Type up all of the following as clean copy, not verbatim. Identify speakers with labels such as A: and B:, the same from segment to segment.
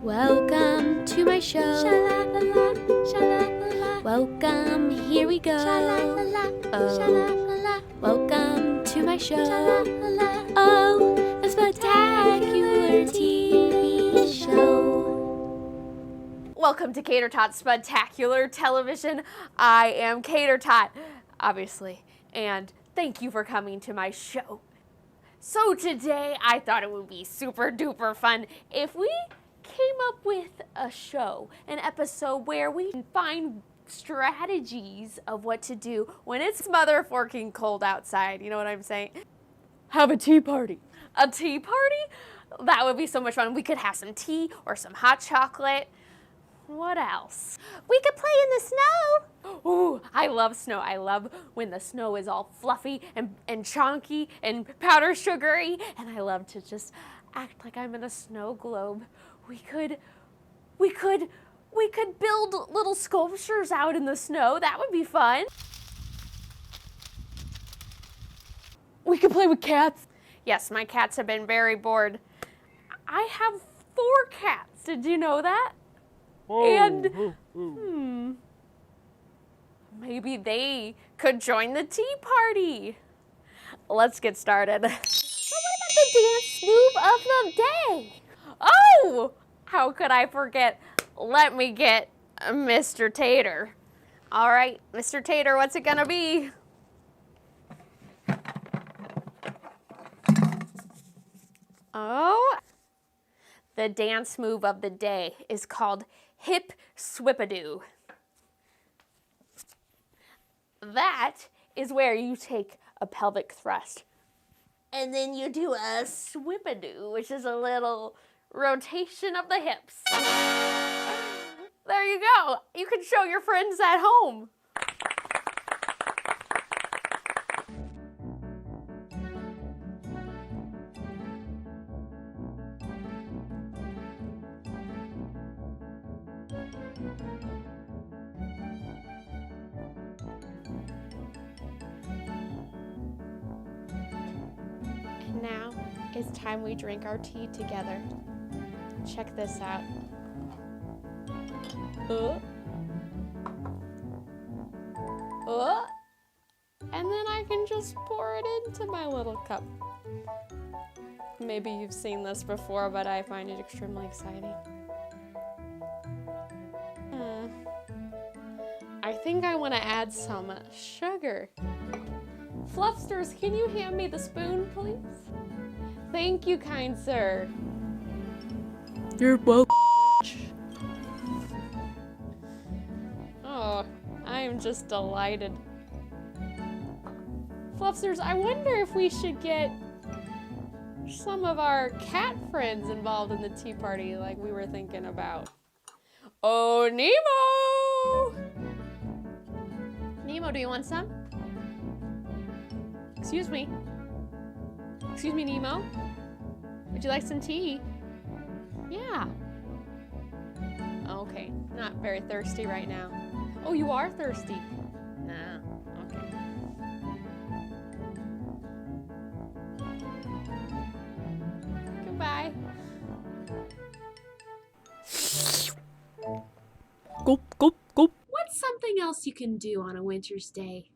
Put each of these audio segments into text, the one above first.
A: Welcome to my show. Sha-la-la-la, sha-la-la-la. Welcome, here we go. Sha-la-la-la, sha-la-la-la. Welcome to my show. Sha-la-la-la. Oh, the spudtacular TV show.
B: Welcome to Cater Tot's Spudtacular Television. I am Cater Tot, obviously, and thank you for coming to my show. So today, I thought it would be super duper fun if we came up with a show, an episode where we can find strategies of what to do when it's motherforking cold outside. You know what I'm saying? Have a tea party. A tea party? That would be so much fun. We could have some tea or some hot chocolate. What else? We could play in the snow. Ooh, I love snow. I love when the snow is all fluffy and chunky and powder sugary. And I love to just act like I'm in a snow globe. We could build little sculptures out in the snow. That would be fun. We could play with cats. Yes, my cats have been very bored. I have 4 cats. Did you know that? And maybe they could join the tea party. Let's get started. But what about the dance move of the day? Oh, how could I forget? Let me get Mr. Tater. All right, Mr. Tater, what's it gonna be? Oh, the dance move of the day is called Hip Swipadoo. That is where you take a pelvic thrust and then you do a swipadoo, which is a little rotation of the hips. There you go. You can show your friends at home. Now it's time we drink our tea together. Check this out. And then I can just pour it into my little cup. Maybe you've seen this before, but I find it extremely exciting. I think I want to add some sugar. Fluffsters, can you hand me the spoon, please? Thank you, kind sir. You're welcome. Oh, I am just delighted. Fluffsters, I wonder if we should get some of our cat friends involved in the tea party like we were thinking about. Oh, Nemo! Nemo, do you want some? Excuse me. Excuse me, Nemo. Would you like some tea? Yeah. Okay, not very thirsty right now. Oh, you are thirsty? Nah, okay. Goodbye. Gulp, gulp, gulp. What's something else you can do on a winter's day?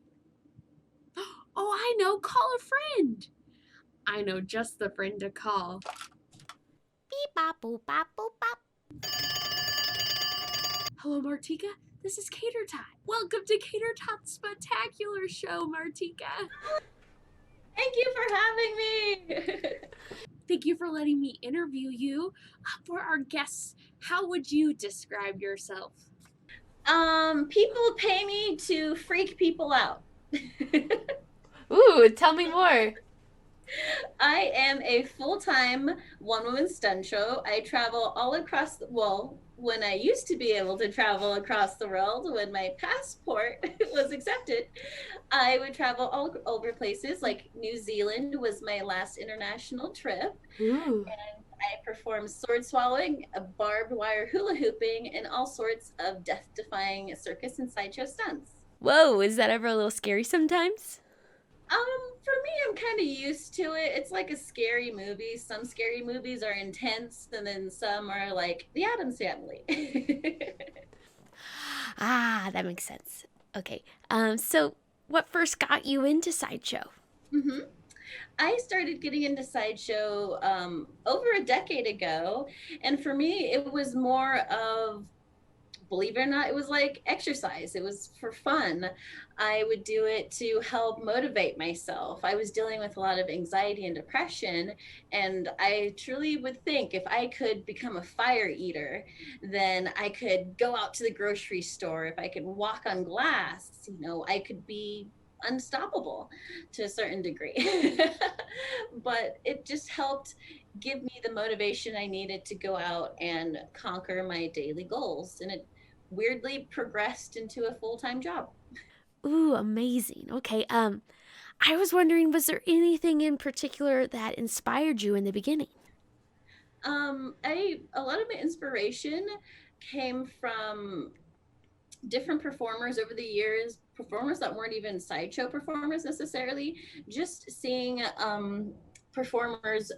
B: Oh, I know, call a friend. I know just the friend to call. Beep, bop, boop, bop, boop, bop. Hello, Martika. This is Cater Tot. Welcome to Cater Tot's Spectacular Show, Martika.
C: Thank you for having me.
B: Thank you for letting me interview you. For our guests, how would you describe yourself?
C: People pay me to freak people out.
B: Ooh, tell me more.
C: I am a full-time one-woman stunt show. I travel all across the world. When I used to be able to travel across the world, when my passport was accepted, I would travel all over places. Like New Zealand was my last international trip.
B: Ooh.
C: And I performed sword swallowing, barbed wire hula hooping, and all sorts of death-defying circus and sideshow stunts.
A: Whoa, is that ever a little scary sometimes?
C: For me, I'm kind of used to it. It's like a scary movie. Some scary movies are intense, and then some are like The Addams Family.
A: Ah, that makes sense. Okay. So what first got you into Sideshow?
C: hmm I started getting into Sideshow over a decade ago. And for me, it was more of, believe it or not, it was like exercise. It was for fun. I would do it to help motivate myself. I was dealing with a lot of anxiety and depression, and I truly would think if I could become a fire eater, then I could go out to the grocery store. If I could walk on glass, I could be unstoppable to a certain degree. But it just helped give me the motivation I needed to go out and conquer my daily goals. And it weirdly progressed into a full-time job.
A: Ooh, amazing. Okay. I was wondering, was there anything in particular that inspired you in the beginning?
C: A lot of my inspiration came from different performers over the years, performers that weren't even Sideshow performers necessarily, just seeing performers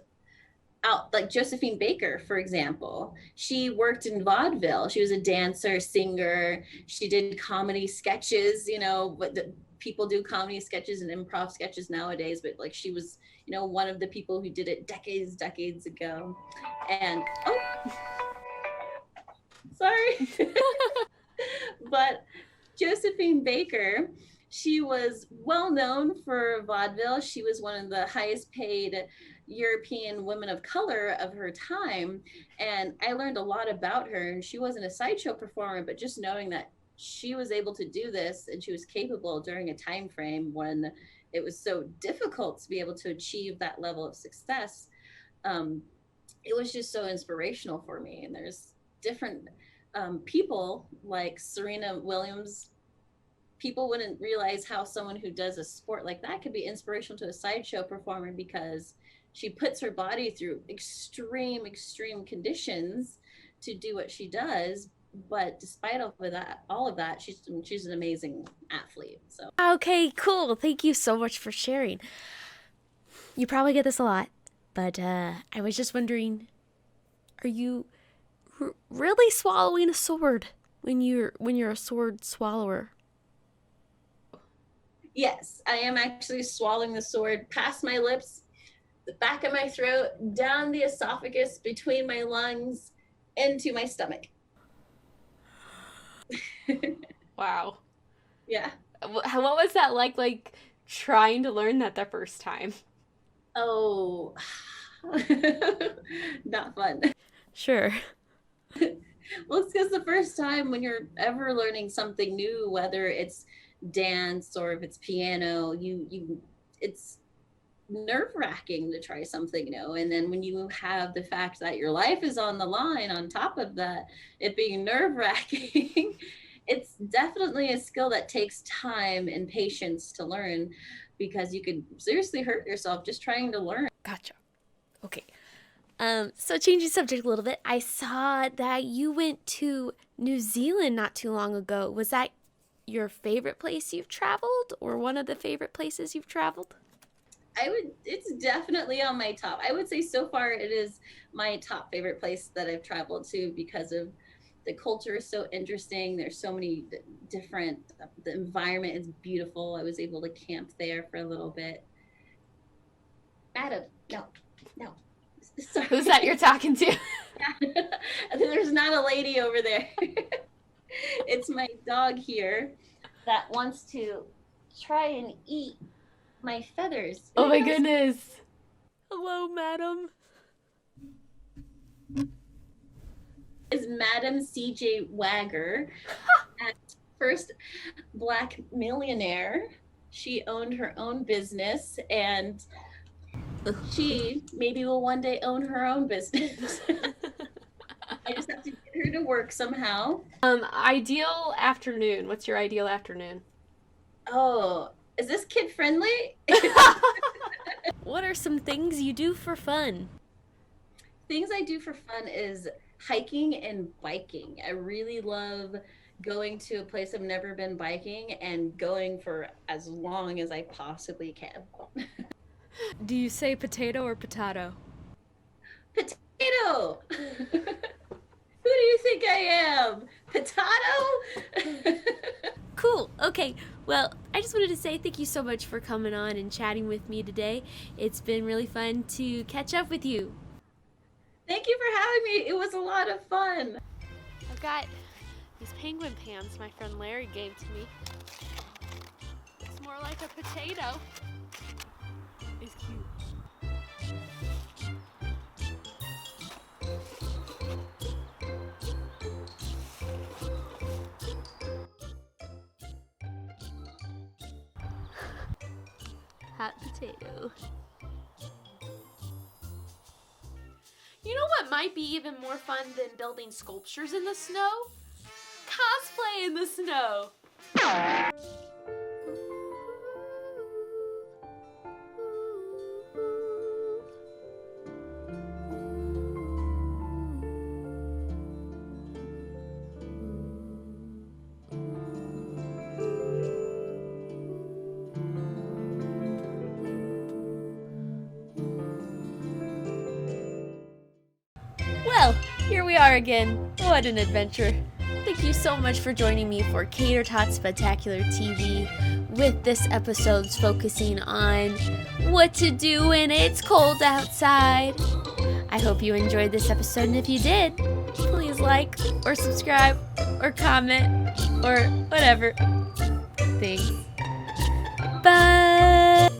C: out, like Josephine Baker, for example. She worked in vaudeville. She was a dancer, singer. She did comedy sketches, but people do comedy sketches and improv sketches nowadays, but like she was, one of the people who did it decades ago. And sorry. But Josephine Baker, she was well known for vaudeville. She was one of the highest paid European women of color of her time. And I learned a lot about her. And she wasn't a Sideshow performer, but just knowing that she was able to do this and she was capable during a time frame when it was so difficult to be able to achieve that level of success, it was just so inspirational for me. And there's different people like Serena Williams. People wouldn't realize how someone who does a sport like that could be inspirational to a Sideshow performer, because she puts her body through extreme conditions to do what she does. But despite all of that, she's an amazing athlete. So
A: Okay, cool. Thank you so much for sharing. You probably get this a lot, but I was just wondering, are you really swallowing a sword when you're a sword swallower?
C: yes, I am actually swallowing the sword past my lips, the back of my throat, down the esophagus, between my lungs, into my stomach.
B: Wow.
C: Yeah.
B: What was that like trying to learn that the first time?
C: Oh, not fun.
A: Sure.
C: Well, it's because the first time when you're ever learning something new, whether it's dance or if it's piano, it's nerve-wracking to try something new. And then when you have the fact that your life is on the line on top of that, it being nerve-wracking, it's definitely a skill that takes time and patience to learn, because you could seriously hurt yourself just trying to learn.
A: Gotcha. Okay. So changing subject a little bit, I saw that you went to New Zealand not too long ago. Was that your favorite place you've traveled, or one of the favorite places you've traveled?
C: It's definitely on my top. I would say so far it is my top favorite place that I've traveled to, because of the culture is so interesting. There's so many different, the environment is beautiful. I was able to camp there for a little bit. Adam, no. Sorry.
B: Who's that you're talking to?
C: There's not a lady over there. It's my dog here that wants to try and eat my feathers.
B: Oh my goodness.
A: Hello, madam.
C: Is Madam CJ Wagger, at first Black millionaire. She owned her own business, and she maybe will one day own her own business. I just have to get her to work somehow.
B: Ideal afternoon. What's your ideal afternoon?
C: Oh, is this kid friendly?
A: What are some things you do for fun?
C: Things I do for fun is hiking and biking. I really love going to a place I've never been biking and going for as long as I possibly can.
A: Do you say potato or potato?
C: Potato! Who do you think I am? Potato?
A: Cool. Okay. Well, I just wanted to say thank you so much for coming on and chatting with me today. It's been really fun to catch up with you.
C: Thank you for having me. It was a lot of fun.
B: I've got these penguin pants my friend Larry gave to me. It's more like a potato. It's cute.
A: Hot potato.
B: You know what might be even more fun than building sculptures in the snow? Cosplay in the snow!
A: Well, here we are again. What an adventure. Thank you so much for joining me for Cater Tot Spudtacular TV, with this episode's focusing on what to do when it's cold outside. I hope you enjoyed this episode, and if you did, please like or subscribe or comment or whatever. Thanks. Bye.